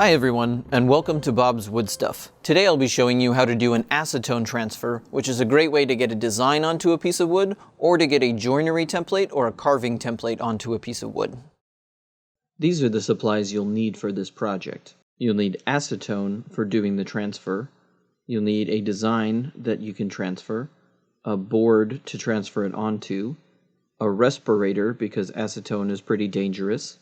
Hi everyone, and welcome to Bob's Wood Stuff. Today I'll be showing you how to do an acetone transfer, which is a great way to get a design onto a piece of wood, or to get a joinery template or a carving template onto a piece of wood. These are the supplies you'll need for this project. You'll need acetone for doing the transfer. You'll need a design that you can transfer, a board to transfer it onto, a respirator because acetone is pretty dangerous,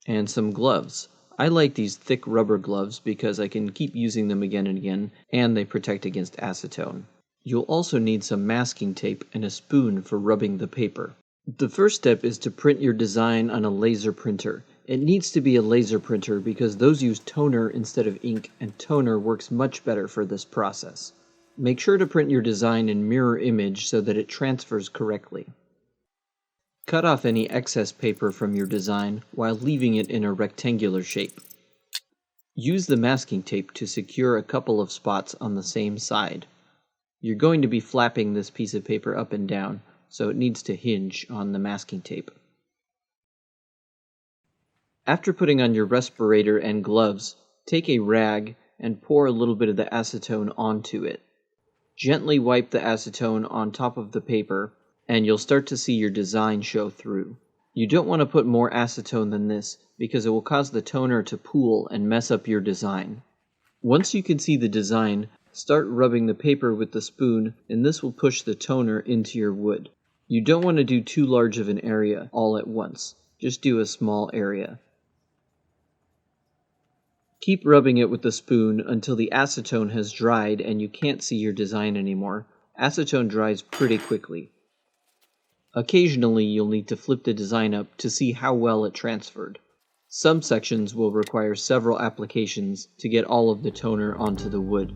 and some gloves. I like these thick rubber gloves because I can keep using them again and again, and they protect against acetone. You'll also need some masking tape and a spoon for rubbing the paper. The first step is to print your design on a laser printer. It needs to be a laser printer because those use toner instead of ink, and toner works much better for this process. Make sure to print your design in mirror image so that it transfers correctly. Cut off any excess paper from your design while leaving it in a rectangular shape. Use the masking tape to secure a couple of spots on the same side. You're going to be flapping this piece of paper up and down, so it needs to hinge on the masking tape. After putting on your respirator and gloves, take a rag and pour a little bit of the acetone onto it. Gently wipe the acetone on top of the paper, and you'll start to see your design show through. You don't want to put more acetone than this because it will cause the toner to pool and mess up your design. Once you can see the design, start rubbing the paper with the spoon, and this will push the toner into your wood. You don't want to do too large of an area all at once. Just do a small area. Keep rubbing it with the spoon until the acetone has dried and you can't see your design anymore. Acetone dries pretty quickly. Occasionally, you'll need to flip the design up to see how well it transferred. Some sections will require several applications to get all of the toner onto the wood.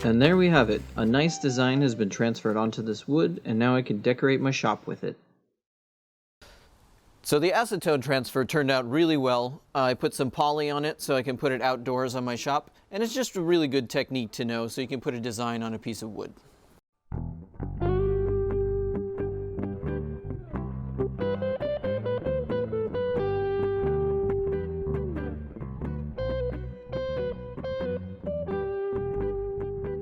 And there we have it. A nice design has been transferred onto this wood, and now I can decorate my shop with it. So the acetone transfer turned out really well. I put some poly on it so I can put it outdoors on my shop, and it's just a really good technique to know so you can put a design on a piece of wood.